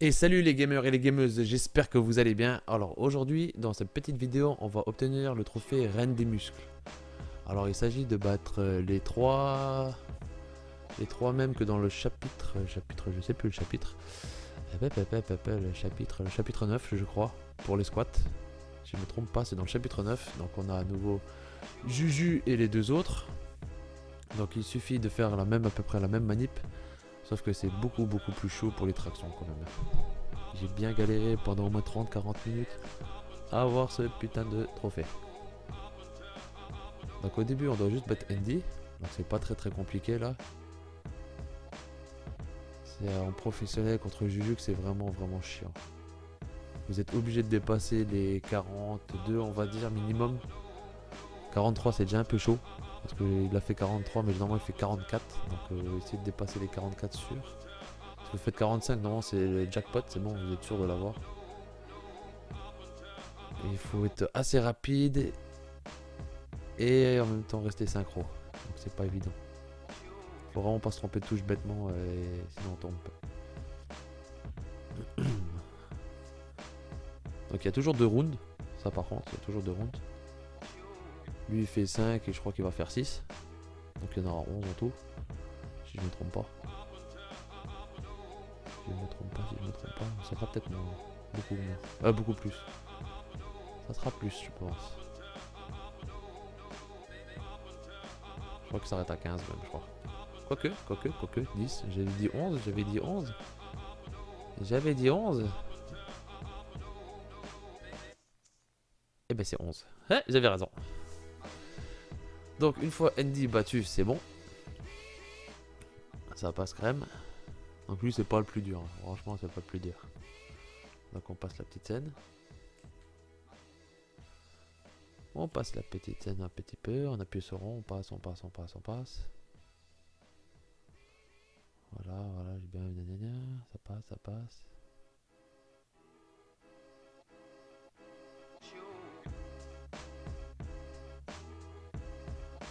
Et salut les gamers et les gameuses, j'espère que vous allez bien. Alors aujourd'hui, dans cette petite vidéo, on va obtenir le trophée Reine des muscles. Alors il s'agit de battre les trois mêmes que dans le chapitre, je sais plus le chapitre. Le chapitre 9 je crois, pour les squats. Si je me trompe pas, c'est dans le chapitre 9. Donc on a à nouveau Juju et les deux autres. Donc il suffit de faire à peu près la même manip. Sauf que c'est beaucoup plus chaud pour les tractions quand même. J'ai bien galéré pendant au moins 30-40 minutes à avoir ce putain de trophée. Donc au début on doit juste battre Andy. Donc c'est pas très compliqué là. C'est en professionnel contre Juju que c'est vraiment chiant. Vous êtes obligé de dépasser les 42 on va dire minimum. 43 c'est déjà un peu chaud. Parce qu'il a fait 43 mais normalement il fait 44. Donc essayez de dépasser les 44 sûrs. Si vous faites 45 normalement c'est le jackpot, c'est bon, vous êtes sûr de l'avoir. Et il faut être assez rapide et en même temps rester synchro. Donc c'est pas évident. Faut vraiment pas se tromper de touche bêtement et sinon on tombe. Donc il y a toujours 2 rounds. Ça par contre, il y a toujours 2 rounds. Lui il fait 5 et je crois qu'il va faire 6. Donc il y en aura 11 en tout. Si je me trompe pas. Si je me trompe pas. Ça sera peut-être moins. Beaucoup moins. Beaucoup plus. Ça sera plus je pense. Je crois que ça s'arrête à 15 même je crois. Quoique, 10. J'avais dit 11. J'avais dit 11. Et ben c'est 11. J'avais raison. Donc une fois Andy battu, c'est bon. Ça passe crème. Donc lui c'est pas le plus dur. Franchement c'est pas le plus dur. Donc on passe la petite scène. On passe la petite scène un petit peu. On appuie sur rond. On passe. Voilà, j'ai bien eu. Ça passe.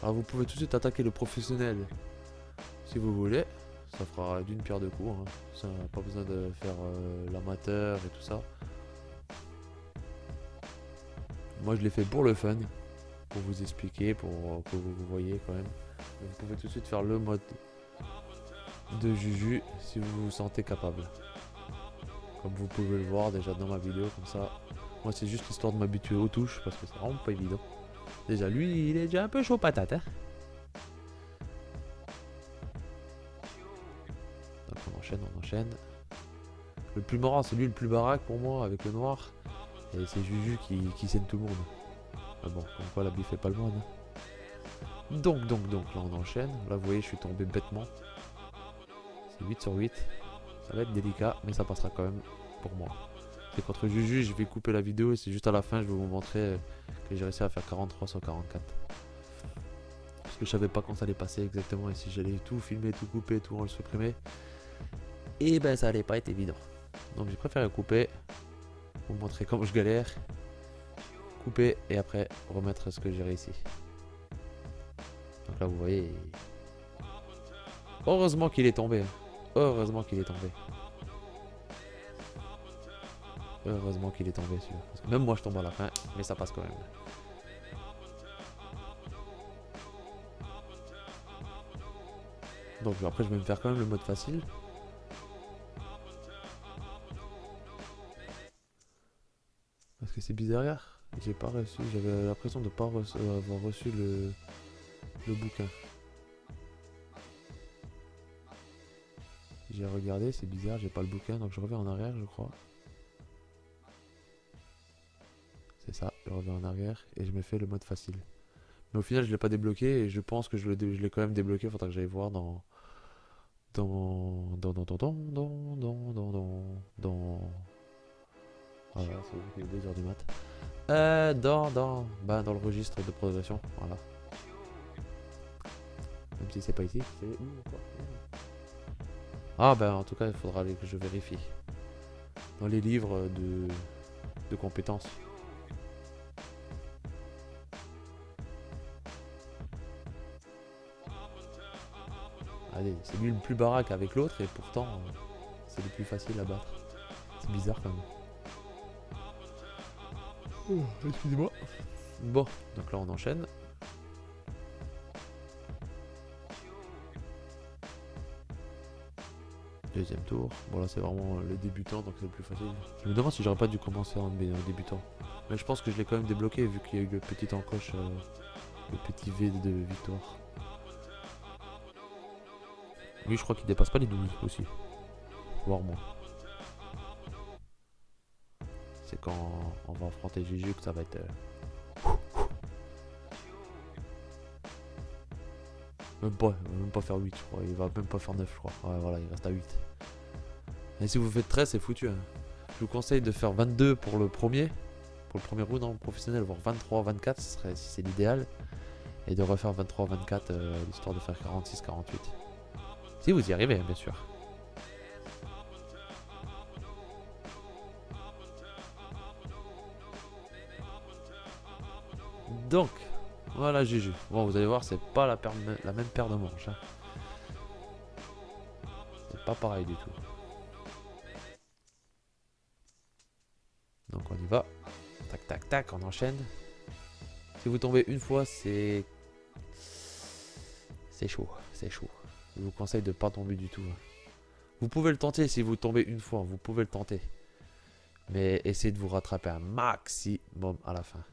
Alors vous pouvez tout de suite attaquer le professionnel si vous voulez. Ça fera d'une pierre deux coups. Ça n'a pas besoin de faire l'amateur et tout ça. Moi je l'ai fait pour le fun. Pour vous expliquer, pour que vous voyez quand même. Vous pouvez tout de suite faire le mode de Juju si vous vous sentez capable. Comme vous pouvez le voir déjà dans ma vidéo comme ça. Moi c'est juste histoire de m'habituer aux touches parce que c'est vraiment pas évident. Déjà lui il est déjà un peu chaud patate hein. Donc on enchaîne. Le plus marrant c'est lui le plus baraque pour moi avec le noir. Et c'est Juju qui saigne tout le monde. Ah bon, comme quoi la bif fait pas le moine. Donc là on enchaîne. Là vous voyez je suis tombé bêtement. C'est 8 sur 8. Ça va être délicat mais ça passera quand même pour moi. C'est contre Juju, je vais couper la vidéo et c'est juste à la fin je vais vous montrer que j'ai réussi à faire 43 sur 44. Parce que je savais pas quand ça allait passer exactement et si j'allais tout filmer, tout couper, tout en supprimer. Et ben ça allait pas être évident. Donc j'ai préféré couper. Vous montrer comment je galère. Couper et après remettre ce que j'ai réussi. Donc là vous voyez. Heureusement qu'il est tombé. Heureusement qu'il est tombé celui-là. Parce que même moi je tombe à la fin, mais ça passe quand même. Donc après je vais me faire quand même le mode facile. Parce que c'est bizarre. J'ai pas reçu. J'avais l'impression de pas avoir reçu le bouquin. J'ai regardé, c'est bizarre, j'ai pas le bouquin, donc je reviens en arrière, je crois. C'est ça, je reviens en arrière et je me fais le mode facile. Mais au final, je l'ai pas débloqué et je pense que je l'ai quand même débloqué. Faudra que j'aille voir dans. Voilà, c'est 2h du mat. Dans le registre de progression, voilà. Même si c'est pas ici, c'est où quoi. Ah ben en tout cas il faudra aller que je vérifie. Dans les livres de compétences. Allez, c'est lui le plus baraque avec l'autre et pourtant c'est le plus facile à battre. C'est bizarre quand même. Excusez-moi. Bon, donc là on enchaîne. Deuxième tour. Bon là c'est vraiment le débutant donc c'est le plus facile. Je me demande si j'aurais pas dû commencer en débutant. Mais je pense que je l'ai quand même débloqué vu qu'il y a eu le petit encoche, le petit V de victoire. Lui je crois qu'il dépasse pas les 12 aussi. Voire moins. C'est quand on va affronter Juju que ça va être... il va même pas faire 8 je crois, il va même pas faire 9 je crois. Ouais voilà, il reste à 8. Et si vous faites 13 c'est foutu. Hein. Je vous conseille de faire 22 pour le premier round en professionnel, voire 23, 24 ce serait, si c'est l'idéal. Et de refaire 23, 24 histoire de faire 46, 48. Si vous y arrivez bien sûr. Donc, voilà Juju. Bon, vous allez voir, c'est pas la même paire de manches. Hein. C'est pas pareil du tout. Donc on y va. Tac, tac, tac, on enchaîne. Si vous tombez une fois, c'est chaud, c'est chaud. Je vous conseille de pas tomber du tout. Hein. Vous pouvez le tenter si vous tombez une fois, vous pouvez le tenter. Mais essayez de vous rattraper un maximum à la fin.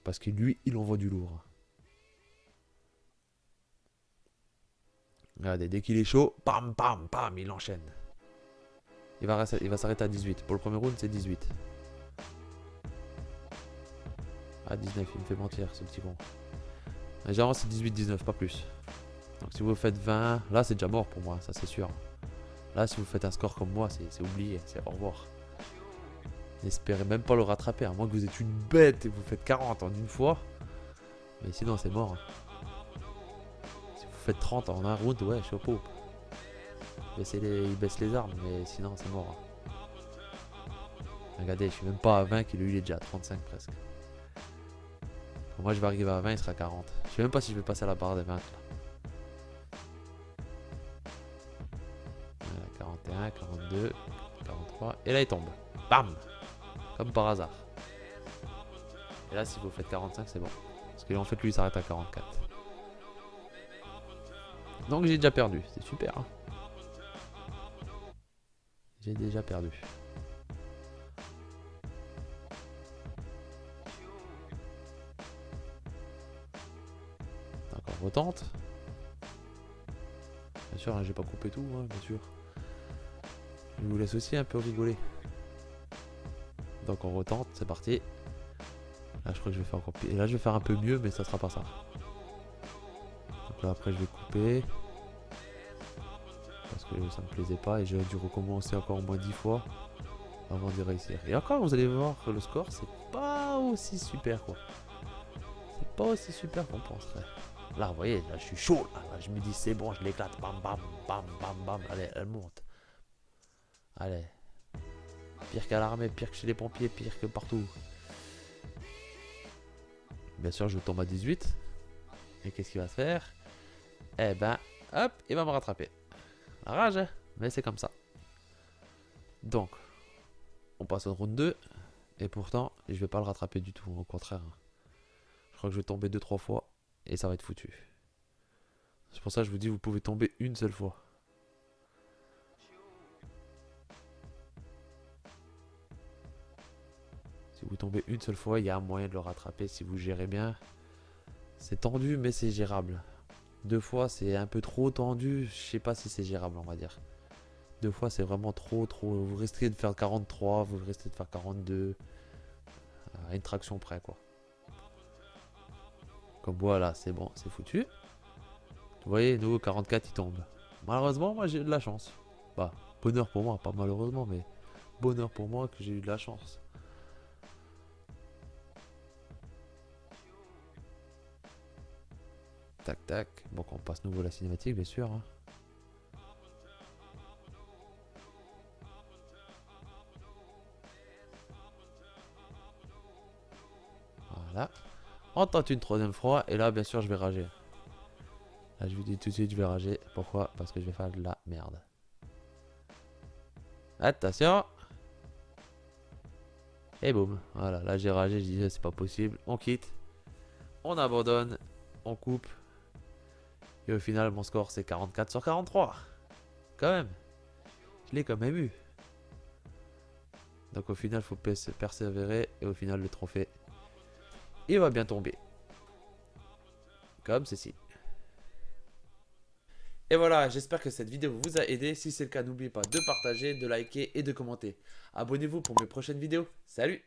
Parce que lui, il envoie du lourd. Regardez, dès qu'il est chaud, pam, pam, pam, il enchaîne. Il va s'arrêter à 18. Pour le premier round, c'est 18. Ah, 19, il me fait mentir, ce petit con. Mais généralement, c'est 18-19, pas plus. Donc si vous faites 20, là, c'est déjà mort pour moi, ça c'est sûr. Là, si vous faites un score comme moi, c'est oublié, c'est au revoir. N'espérez même pas le rattraper, à moins que vous êtes une bête et vous faites 40 en une fois. Mais sinon, c'est mort. Si vous faites 30 en un round, ouais, chapeau. Il baisse les armes, mais sinon, c'est mort. Regardez, je suis même pas à 20, qu'il il est déjà à 35 presque. Quand moi, je vais arriver à 20, il sera à 40. Je sais même pas si je vais passer à la barre des 20. Là. 41, 42, 43. Et là, il tombe. Bam! Comme par hasard. Et là, si vous faites 45, c'est bon. Parce que en fait, lui, il s'arrête à 44. Donc, j'ai déjà perdu. C'est super. Hein, j'ai déjà perdu. Donc, on retente. Bien sûr, hein, j'ai pas coupé tout, hein, bien sûr. Je vous laisse aussi un peu rigoler. Donc, on retente. C'est parti. Là, je crois que je vais faire encore pire. Et là, je vais faire un peu mieux, mais ça sera pas ça. Donc là, après, je vais couper. Parce que ça me plaisait pas et j'aurais dû recommencer encore au moins 10 fois avant d'y réussir. Et encore, vous allez voir que le score, c'est pas aussi super, quoi. C'est pas aussi super qu'on penserait. Là, vous voyez, là, je suis chaud. Là, je me dis, c'est bon, je l'éclate. Bam, bam, bam, bam, bam. Allez, elle monte. Allez. Pire qu'à l'armée, pire que chez les pompiers, pire que partout. Bien sûr, je tombe à 18. Et qu'est-ce qu'il va se faire? Eh ben, hop, il va me rattraper. La rage, hein, mais c'est comme ça. Donc, on passe au round 2. Et pourtant, je vais pas le rattraper du tout. Au contraire. Je crois que je vais tomber 2-3 fois. Et ça va être foutu. C'est pour ça que je vous dis, vous pouvez tomber une seule fois. Si vous tombez une seule fois, il y a un moyen de le rattraper si vous gérez bien. C'est tendu, mais c'est gérable. 2 fois, c'est un peu trop tendu. Je sais pas si c'est gérable, on va dire. 2 fois, c'est vraiment trop. Vous risquez de faire 43, vous risquez de faire 42. À une traction près, quoi. Comme voilà, c'est bon, c'est foutu. Vous voyez, nous, 44, il tombe. Malheureusement, moi, j'ai eu de la chance. Bah, bonheur pour moi, pas malheureusement, mais bonheur pour moi que j'ai eu de la chance. Tac, tac. Bon, on passe nouveau la cinématique, bien sûr. Hein. Voilà. On tente une troisième fois. Et là, bien sûr, je vais rager. Là, je vous dis tout de suite, je vais rager. Pourquoi? Parce que je vais faire de la merde. Attention. Et boum, voilà, là j'ai ragé, je disais c'est pas possible, on quitte, on abandonne, on coupe. Et au final mon score c'est 44 sur 43. Quand même, je l'ai quand même eu. Donc au final il faut persévérer et au final le trophée, il va bien tomber. Comme ceci. Et voilà, j'espère que cette vidéo vous a aidé. Si c'est le cas, n'oubliez pas de partager, de liker et de commenter. Abonnez-vous pour mes prochaines vidéos. Salut!